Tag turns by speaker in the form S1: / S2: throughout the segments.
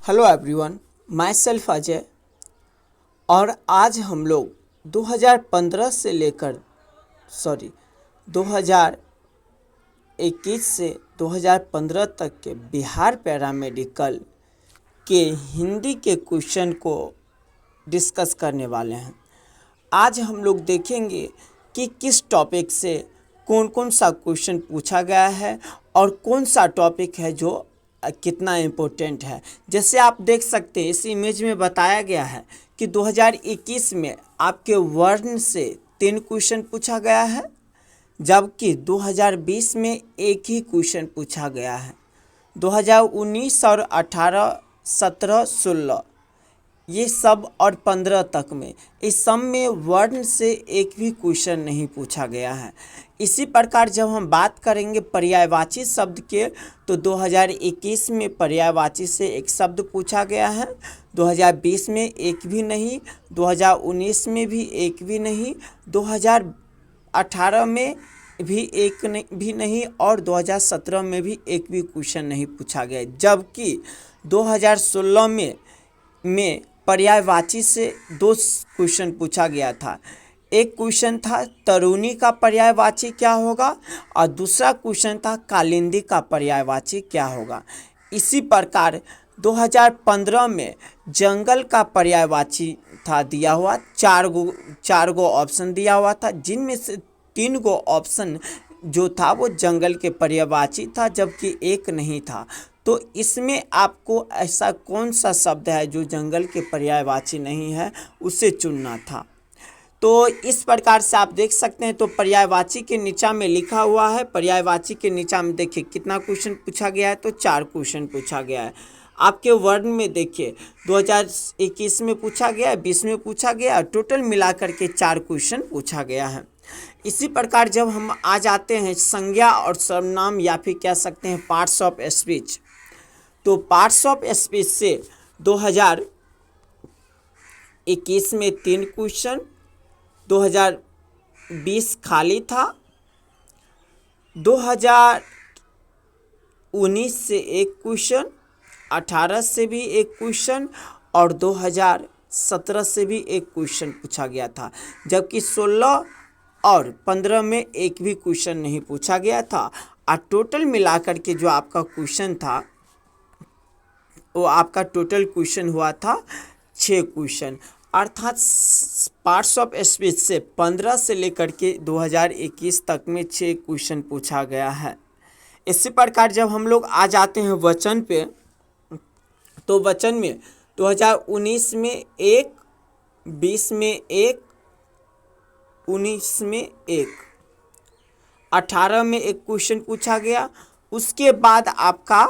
S1: Hello everyone, my self Ajay. और आज हम लोग 2015 से लेकर 2021 से 2015 तक के बिहार पैरामेडिकल के हिंदी के क्वेश्चन को डिस्कस करने वाले हैं। आज हम लोग देखेंगे कि किस टॉपिक से कौन कौन सा क्वेश्चन पूछा गया है और कौन सा टॉपिक है जो कितना इम्पोर्टेंट है। जैसे आप देख सकते हैं, इस इमेज में बताया गया है कि 2021 में आपके वर्ण से 3 क्वेश्चन पूछा गया है, जबकि 2020 में एक ही क्वेश्चन पूछा गया है। 2019 और 18, 17, 16 ये सब और 15 तक में इस सब में वर्ण से एक भी क्वेश्चन नहीं पूछा गया है। इसी प्रकार जब हम बात करेंगे पर्यायवाची शब्द के, तो 2021 में पर्यायवाची से एक शब्द पूछा गया है, 2020 में एक भी नहीं, 2019 में भी एक भी नहीं, 2018 में भी भी नहीं और 2017 में भी एक भी क्वेश्चन नहीं पूछा गया। जबकि 2016 में पर्यायवाची से 2 क्वेश्चन पूछा गया था। एक क्वेश्चन था तरूणी का पर्यायवाची क्या होगा और दूसरा क्वेश्चन था कालिंदी का पर्यायवाची क्या होगा। इसी प्रकार 2015 में जंगल का पर्यायवाची था दिया हुआ, 4 गो ऑप्शन दिया हुआ था, जिनमें से 3 गो ऑप्शन जो था वो जंगल के पर्यायवाची था, जबकि एक नहीं था। तो इसमें आपको ऐसा कौन सा शब्द है जो जंगल के पर्यायवाची नहीं है, उसे चुनना था। तो इस प्रकार से आप देख सकते हैं। तो पर्यायवाची के नीचा में लिखा हुआ है, पर्यायवाची के नीचा में देखिए कितना क्वेश्चन पूछा गया है, तो 4 क्वेश्चन पूछा गया है। आपके वर्ण में देखिए 2021 में पूछा गया है, 20 में पूछा गया, टोटल मिलाकर के 4 क्वेश्चन पूछा गया है। इसी प्रकार जब हम आ जाते हैं संज्ञा और सर्वनाम या फिर कह सकते हैं पार्ट्स ऑफ स्पीच, तो पार्ट्स ऑफ स्पीच से 2021 में 3 क्वेश्चन, 2020 खाली था, 2019 से एक क्वेश्चन, 18 से भी एक क्वेश्चन और 2017 से भी एक क्वेश्चन पूछा गया था। जबकि 16 और 15 में एक भी क्वेश्चन नहीं पूछा गया था। और टोटल मिलाकर के जो आपका क्वेश्चन था वो आपका टोटल क्वेश्चन हुआ था 6 क्वेश्चन। अर्थात पार्ट्स ऑफ स्पीच से 15 से लेकर के 2021 तक में 6 क्वेश्चन पूछा गया है। इसी प्रकार जब हम लोग आ जाते हैं वचन पे, तो वचन में 2019 में 1, 20 में 1, 19 में 1, 18 में एक क्वेश्चन पूछा गया, उसके बाद आपका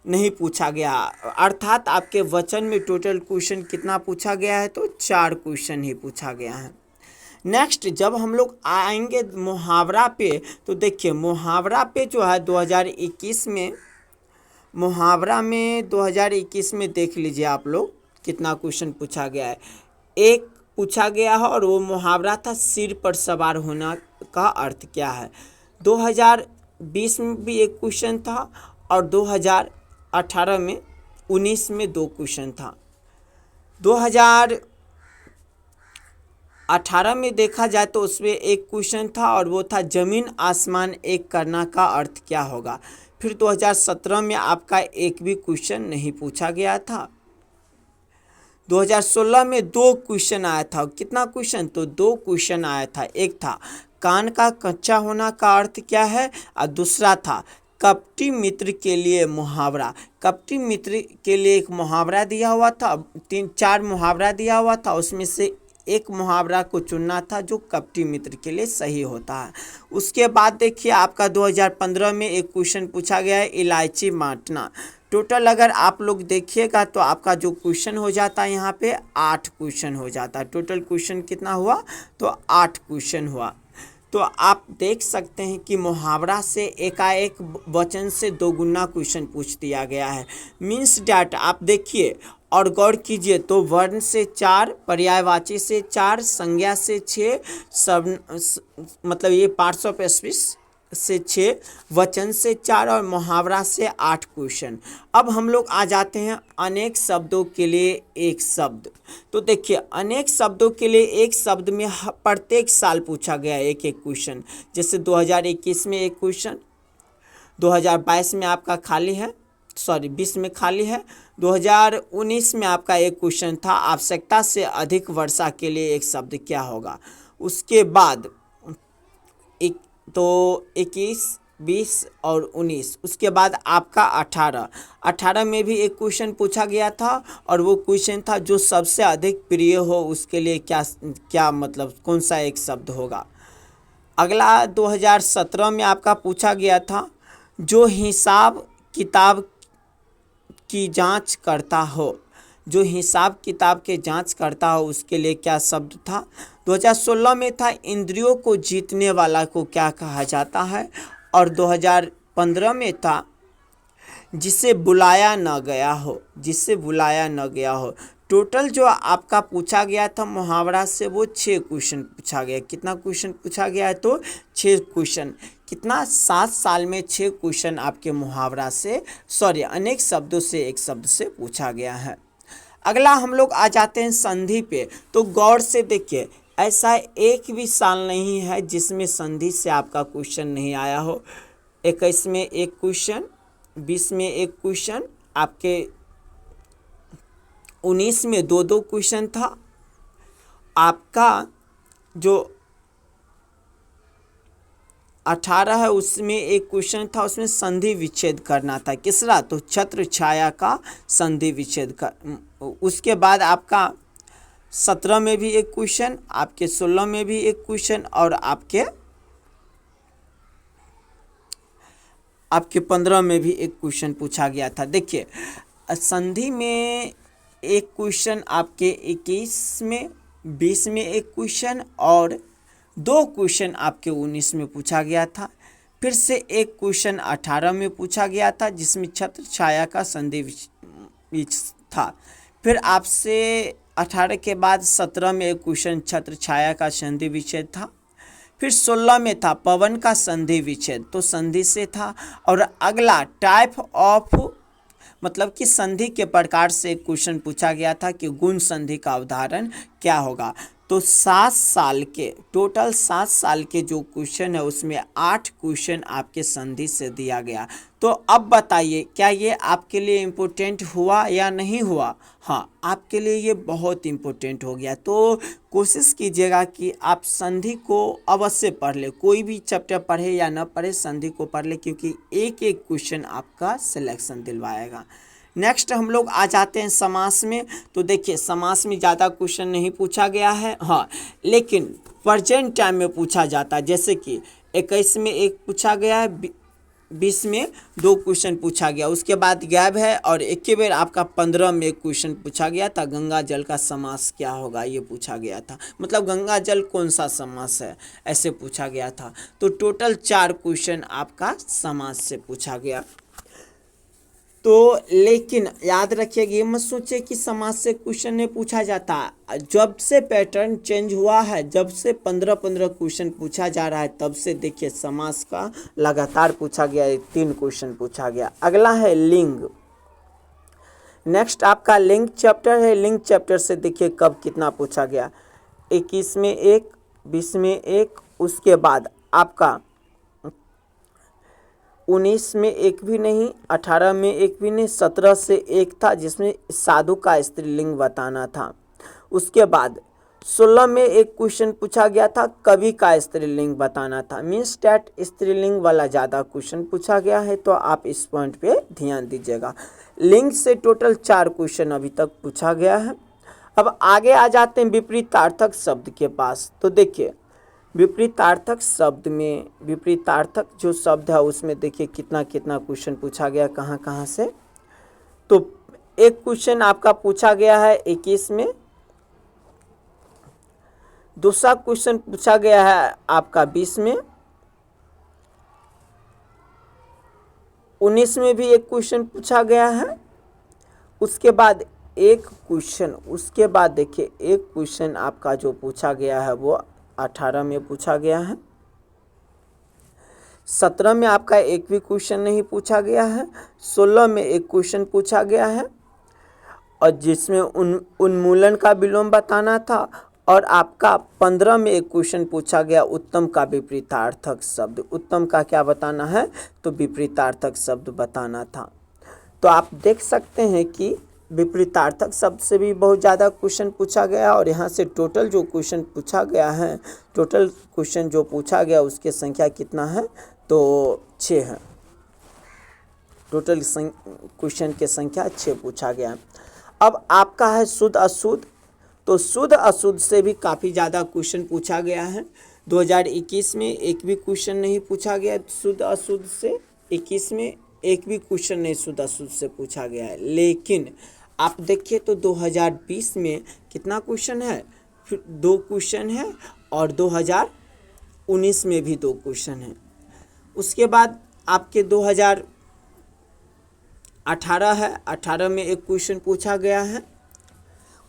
S1: नहीं पूछा गया। अर्थात आपके वचन में टोटल क्वेश्चन कितना पूछा गया है, तो 4 क्वेश्चन ही पूछा गया है। नेक्स्ट जब हम लोग आएंगे मुहावरा पे, तो देखिए मुहावरा पे जो है 2021 में, मुहावरा में 2021 में देख लीजिए आप लोग कितना क्वेश्चन पूछा गया है। एक पूछा गया है और वो मुहावरा था सिर पर सवार होना का अर्थ क्या है। 2020 में भी एक क्वेश्चन था और 2018 में 19 में 2 क्वेश्चन था। 2018 में देखा जाए तो उसमें एक क्वेश्चन था और वो था जमीन आसमान एक करना का अर्थ क्या होगा। फिर 2017 में आपका एक भी क्वेश्चन नहीं पूछा गया था। 2016 में 2 क्वेश्चन आया था। कितना क्वेश्चन, तो 2 क्वेश्चन आया था। एक था कान का कच्चा होना का अर्थ क्या है और दूसरा था कपटी मित्र के लिए मुहावरा। कपटी मित्र के लिए एक मुहावरा दिया हुआ था, 3-4 मुहावरा दिया हुआ था, उसमें से एक मुहावरा को चुनना था जो कपटी मित्र के लिए सही होता है। उसके बाद देखिए आपका 2015 में एक क्वेश्चन पूछा गया है इलायची बांटना। टोटल अगर आप लोग देखिएगा तो आपका जो क्वेश्चन हो जाता है यहाँ पे 8 क्वेश्चन हो जाता है। टोटल क्वेश्चन कितना हुआ, तो 8 क्वेश्चन हुआ। तो आप देख सकते हैं कि मुहावरा से एकाएक वचन से 2 गुना क्वेश्चन पूछ दिया गया है। मीन्स डैट आप देखिए और गौर कीजिए, तो वर्ण से 4, पर्यायवाची से 4, संज्ञा से 6, सब मतलब ये पार्ट्स ऑफ स्पीच से 6, वचन से 4 और मुहावरा से 8 क्वेश्चन। अब हम लोग आ जाते हैं अनेक शब्दों के लिए एक शब्द। तो देखिए, अनेक शब्दों के लिए एक शब्द में प्रत्येक साल पूछा गया एक एक क्वेश्चन। जैसे 2021 में एक क्वेश्चन, 2022 में आपका खाली है, 20 में खाली है, 2019 में आपका एक क्वेश्चन था, आवश्यकता से अधिक वर्षा के लिए एक शब्द क्या होगा। उसके बाद एक तो 21, 20 और 19, उसके बाद आपका 18 में भी एक क्वेश्चन पूछा गया था, और वो क्वेश्चन था जो सबसे अधिक प्रिय हो उसके लिए क्या मतलब कौन सा एक शब्द होगा। अगला 2017 में आपका पूछा गया था, जो हिसाब किताब की जांच करता हो, जो हिसाब किताब के जांच करता हो उसके लिए क्या शब्द था। 2016 में था, इंद्रियों को जीतने वाला को क्या कहा जाता है। और 2015 में था, जिसे बुलाया न गया हो, जिसे बुलाया न गया हो। टोटल जो आपका पूछा गया था मुहावरा से वो 6 क्वेश्चन पूछा गया। कितना क्वेश्चन पूछा गया है तो 6 क्वेश्चन। कितना 7 साल में 6 क्वेश्चन आपके मुहावरा से अनेक शब्दों से एक शब्द से पूछा गया है। अगला हम लोग आ जाते हैं संधि पे। तो गौर से देखिए, ऐसा एक भी साल नहीं है जिसमें संधि से आपका क्वेश्चन नहीं आया हो। 21 में एक क्वेश्चन, 20 में एक क्वेश्चन, आपके 19 में 2 क्वेश्चन था। आपका जो 18 है उसमें एक क्वेश्चन था, उसमें संधि विच्छेद करना था। किसरा? तो छत्र छाया का संधि विच्छेद कर। उसके बाद आपका 17 में भी एक क्वेश्चन, आपके 16 में भी एक क्वेश्चन, और आपके 15 में भी एक क्वेश्चन पूछा गया था। देखिए, संधि में एक क्वेश्चन आपके 21 में, 20 में एक क्वेश्चन, और 2 क्वेश्चन आपके 19 में पूछा गया था। फिर से एक क्वेश्चन 18 में पूछा गया था जिसमें छत्र छाया का संधि था। फिर आपसे 18 के बाद 17 में एक क्वेश्चन छत्र छाया का संधि विच्छेद था। फिर 16 में था पवन का संधि विच्छेद, तो संधि से था। और अगला टाइप ऑफ मतलब कि संधि के प्रकार से एक क्वेश्चन पूछा गया था कि गुण संधि का उदाहरण क्या होगा। तो 7 साल के टोटल 7 साल के जो क्वेश्चन है उसमें 8 क्वेश्चन आपके संधि से दिया गया। तो अब बताइए, क्या ये आपके लिए इम्पोर्टेंट हुआ या नहीं हुआ? हाँ, आपके लिए ये बहुत इम्पोर्टेंट हो गया। तो कोशिश कीजिएगा कि आप संधि को अवश्य पढ़ ले। कोई भी चैप्टर पढ़े या न पढ़े, संधि को पढ़ ले, क्योंकि एक एक क्वेश्चन आपका सिलेक्शन दिलवाएगा। नेक्स्ट हम लोग आ जाते हैं समास में। तो देखिए, समास में ज़्यादा क्वेश्चन नहीं पूछा गया है, हाँ, लेकिन प्रेजेंट टाइम में पूछा जाता है। जैसे कि 21 में एक पूछा गया है, 20 में 2 क्वेश्चन पूछा गया, उसके बाद गैप है। और एक ही बार आपका 15 में एक क्वेश्चन पूछा गया था, गंगा जल का समास क्या होगा, ये पूछा गया था। मतलब गंगा जल कौन सा समास है, ऐसे पूछा गया था। तो टोटल 4 क्वेश्चन आपका समास से पूछा गया। तो लेकिन याद रखिएगा, ये मत सोचिए कि समाज से क्वेश्चन नहीं पूछा जाता। जब से पैटर्न चेंज हुआ है, जब से 15-15 क्वेश्चन पूछा जा रहा है, तब से देखिए समास का लगातार पूछा गया है, 3 क्वेश्चन पूछा गया। अगला है लिंग। नेक्स्ट आपका लिंग चैप्टर है। लिंग चैप्टर से देखिए कब कितना पूछा गया। 21 में 1, 20 में 1, उसके बाद आपका 19 में एक भी नहीं, 18 में एक भी नहीं, 17 से एक था जिसमें साधु का स्त्रीलिंग बताना था। उसके बाद 16 में एक क्वेश्चन पूछा गया था, कवि का स्त्रीलिंग बताना था। मीन्स डैट स्त्रीलिंग वाला ज़्यादा क्वेश्चन पूछा गया है, तो आप इस पॉइंट पे ध्यान दीजिएगा। लिंग से टोटल 4 क्वेश्चन अभी तक पूछा गया है। अब आगे आ जाते हैं विपरीतार्थक शब्द के पास। तो देखिए, विपरीतार्थक शब्द में विपरीतार्थक जो शब्द है उसमें देखिए कितना कितना क्वेश्चन पूछा गया, कहाँ कहाँ से। तो एक क्वेश्चन आपका पूछा गया है 21 में, दूसरा क्वेश्चन पूछा गया है आपका 20 में, 19 में भी एक क्वेश्चन पूछा गया है। उसके बाद एक क्वेश्चन, उसके बाद देखिए एक क्वेश्चन आपका जो पूछा गया है वो 18 में पूछा गया है। 17 में आपका एक भी क्वेश्चन नहीं पूछा गया है, 16 में एक क्वेश्चन पूछा गया है और जिसमें उन्मूलन का विलोम बताना था, और आपका 15 में एक क्वेश्चन पूछा गया उत्तम का विपरीतार्थक शब्द। उत्तम का क्या बताना है, तो विपरीतार्थक शब्द बताना था। तो आप देख सकते हैं कि विपरीतार्थक शब्द से भी बहुत ज़्यादा क्वेश्चन पूछा गया और यहाँ से टोटल जो क्वेश्चन पूछा गया है, टोटल क्वेश्चन जो पूछा गया उसकी संख्या कितना है, तो 6 है। टोटल क्वेश्चन की संख्या 6 पूछा गया है। अब आपका है शुद्ध अशुद्ध, तो शुद्ध अशुद्ध से भी काफ़ी ज़्यादा क्वेश्चन पूछा गया है। 2021 में एक भी क्वेश्चन नहीं पूछा गया शुद्ध अशुद्ध से, 21 में एक भी क्वेश्चन नहीं शुद्ध अशुद्ध से पूछा गया है। लेकिन आप देखिए तो 2020 में कितना क्वेश्चन है, फिर 2 क्वेश्चन है, और 2019 में भी 2 क्वेश्चन है। उसके बाद आपके 2018 है, 18 में एक क्वेश्चन पूछा गया है।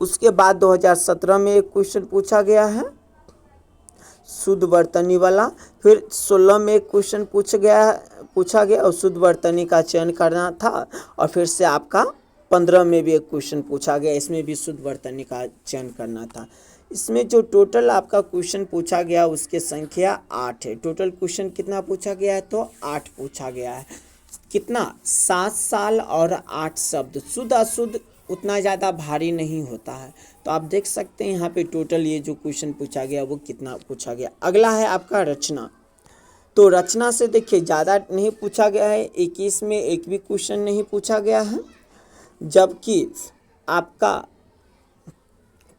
S1: उसके बाद 2017 में एक क्वेश्चन पूछा गया है शुद्ध वर्तनी वाला। फिर 16 में एक क्वेश्चन पूछा गया और शुद्ध वर्तनी का चयन करना था। और फिर से आपका 15 में भी एक क्वेश्चन पूछा गया, इसमें भी शुद्ध वर्तनी का चयन करना था। इसमें जो टोटल आपका क्वेश्चन पूछा गया उसकी संख्या 8 है। टोटल क्वेश्चन कितना पूछा गया है, तो 8 पूछा गया है। कितना, 7 साल और 8 शब्द। शुद्ध अशुद्ध उतना ज़्यादा भारी नहीं होता है। तो आप देख सकते हैं यहाँ पे टोटल ये जो क्वेश्चन पूछा गया वो कितना पूछा गया। अगला है आपका रचना। तो रचना से देखिए ज़्यादा नहीं पूछा गया है, 21 में एक भी क्वेश्चन नहीं पूछा गया है, जबकि आपका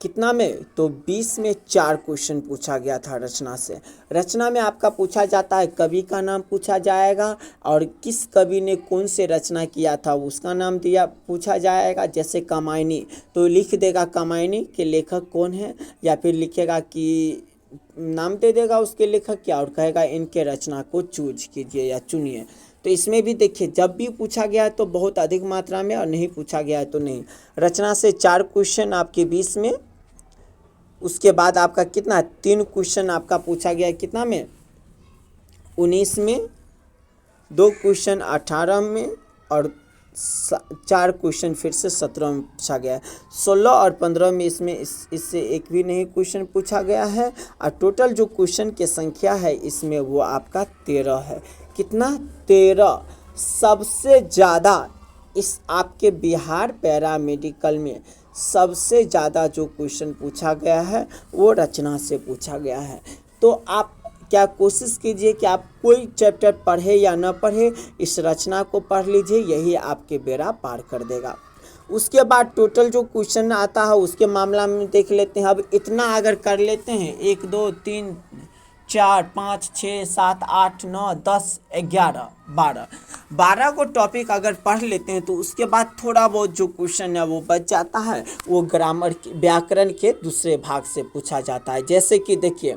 S1: कितना में, तो 20 में 4 क्वेश्चन पूछा गया था रचना से। रचना में आपका पूछा जाता है, कवि का नाम पूछा जाएगा और किस कवि ने कौन से रचना किया था उसका नाम पूछा जाएगा। जैसे कामायनी, तो लिख देगा कामायनी के लेखक कौन है, या फिर लिखेगा कि नाम दे देगा उसके लेखक क्या, और कहेगा इनके रचना को चूज कीजिए या चुनिए। तो इसमें भी देखिए जब भी पूछा गया है तो बहुत अधिक मात्रा में, और नहीं पूछा गया है तो नहीं। रचना से 4 क्वेश्चन आपके 20 में। उसके बाद आपका कितना, 3 क्वेश्चन आपका पूछा गया है कितना में, 19 में, 2 क्वेश्चन 18 में, और 4 क्वेश्चन फिर से 17 में पूछा गया है। 16 और 15 में इससे एक भी नहीं क्वेश्चन पूछा गया है। और टोटल जो क्वेश्चन की संख्या है इसमें वो आपका 13 है। कितना, 13। सबसे ज़्यादा इस आपके बिहार पैरामेडिकल में सबसे ज़्यादा जो क्वेश्चन पूछा गया है वो रचना से पूछा गया है। तो आप क्या कोशिश कीजिए कि आप कोई चैप्टर पढ़े या न पढ़े, इस रचना को पढ़ लीजिए, यही आपके बेड़ा पार कर देगा। उसके बाद टोटल जो क्वेश्चन आता है उसके मामला में देख लेते हैं। अब इतना अगर कर लेते हैं, 1 2 3 4 5 6 7 8 9 10 11 12 को टॉपिक अगर पढ़ लेते हैं तो उसके बाद थोड़ा बहुत जो क्वेश्चन है वो बच जाता है, वो ग्रामर व्याकरण के दूसरे भाग से पूछा जाता है। जैसे कि देखिए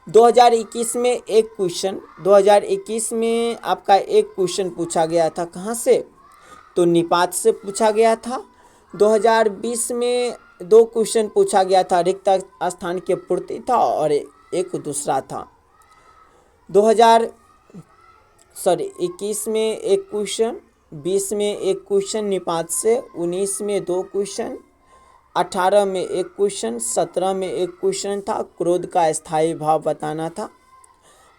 S1: 2021 में एक क्वेश्चन, 2021 में आपका एक क्वेश्चन पूछा गया था, कहाँ से, तो निपात से पूछा गया था। 2020 में 2 क्वेश्चन पूछा गया था, रिक्त स्थान के पूर्ति था और एक दूसरा था। 21 में एक क्वेश्चन, 20 में एक क्वेश्चन निपात से, 19 में 2 क्वेश्चन, 18 में एक क्वेश्चन, 17 में एक क्वेश्चन था, क्रोध का स्थायी भाव बताना था।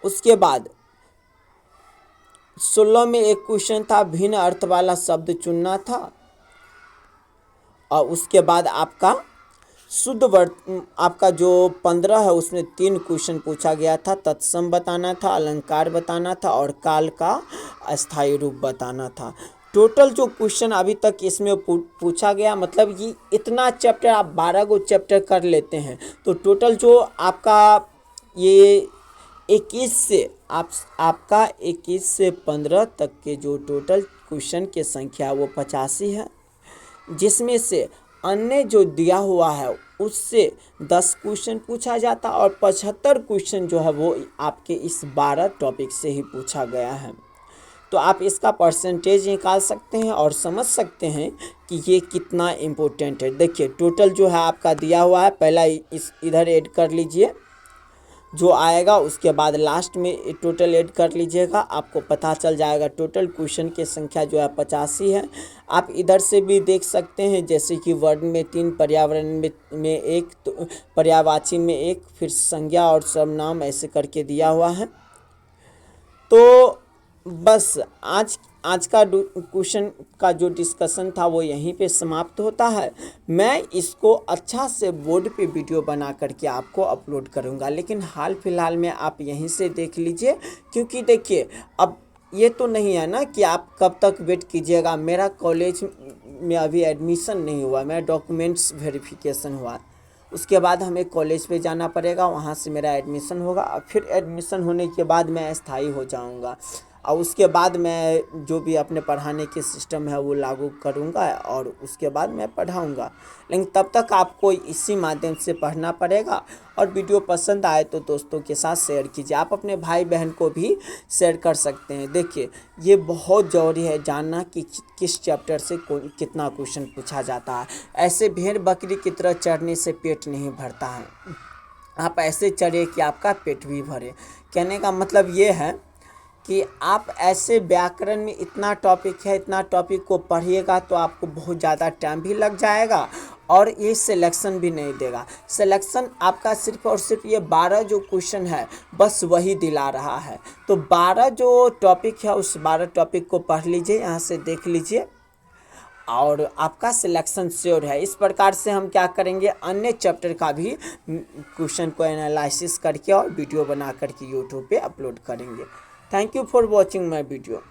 S1: उसके बाद 16 में एक क्वेश्चन था, भिन्न अर्थ वाला शब्द चुनना था। और उसके बाद आपका आपका जो 15 है उसमें 3 क्वेश्चन पूछा गया था, तत्सम बताना था, अलंकार बताना था और काल का अस्थायी रूप बताना था। टोटल जो क्वेश्चन अभी तक इसमें पूछा गया, मतलब ये इतना चैप्टर आप 12 को चैप्टर कर लेते हैं तो टोटल जो आपका ये 21 से आपका 21 से 15 तक के जो टोटल क्वेश्चन की संख्या वो 85 है, जिसमें से अन्य जो दिया हुआ है उससे 10 क्वेश्चन पूछा जाता और 75 क्वेश्चन जो है वो आपके इस 12 टॉपिक से ही पूछा गया है। तो आप इसका परसेंटेज निकाल सकते हैं और समझ सकते हैं कि ये कितना इम्पोर्टेंट है। देखिए टोटल जो है आपका दिया हुआ है, पहला इधर ऐड कर लीजिए, जो आएगा उसके बाद लास्ट में टोटल ऐड कर लीजिएगा, आपको पता चल जाएगा। टोटल क्वेश्चन की संख्या जो है 85 है। आप इधर से भी देख सकते हैं, जैसे कि वर्ण में 3, पर्यावरण में 1, तो पर्यायवाची में 1, फिर संज्ञा और सर्वनाम ऐसे करके दिया हुआ है। तो बस आज का क्वेश्चन का जो डिस्कशन था वो यहीं पे समाप्त होता है। मैं इसको अच्छा से बोर्ड पे वीडियो बना करके आपको अपलोड करूँगा, लेकिन हाल फिलहाल में आप यहीं से देख लीजिए, क्योंकि देखिए अब ये तो नहीं है ना कि आप कब तक वेट कीजिएगा। मेरा कॉलेज में अभी एडमिशन नहीं हुआ, मेरा डॉक्यूमेंट्स वेरिफिकेशन हुआ, उसके बाद हमें कॉलेज पे जाना पड़ेगा, वहाँ से मेरा एडमिशन होगा, और फिर एडमिशन होने के बाद मैं स्थायी हो जाऊँगा, और उसके बाद मैं जो भी अपने पढ़ाने के सिस्टम है वो लागू करूँगा, और उसके बाद मैं पढ़ाऊँगा। लेकिन तब तक आपको इसी माध्यम से पढ़ना पड़ेगा। और वीडियो पसंद आए तो दोस्तों के साथ शेयर कीजिए, आप अपने भाई बहन को भी शेयर कर सकते हैं। देखिए ये बहुत ज़रूरी है जानना कि किस चैप्टर से कितना क्वेश्चन पूछा जाता है। ऐसे भेड़ बकरी की तरह चढ़ने से पेट नहीं भरता है, आप ऐसे चढ़िए कि आपका पेट भी भरे। कहने का मतलब ये है कि आप ऐसे व्याकरण में इतना टॉपिक है, इतना टॉपिक को पढ़िएगा तो आपको बहुत ज़्यादा टाइम भी लग जाएगा, और ये सिलेक्शन भी नहीं देगा। सिलेक्शन आपका सिर्फ और सिर्फ ये 12 जो क्वेश्चन है बस वही दिला रहा है। तो 12 जो टॉपिक है उस 12 टॉपिक को पढ़ लीजिए, यहाँ से देख लीजिए, और आपका सिलेक्शन श्योर है। इस प्रकार से हम क्या करेंगे, अन्य चैप्टर का भी क्वेश्चन को एनालिसिस करके और वीडियो बना करके यूट्यूब पे अपलोड करेंगे। Thank you for watching my video.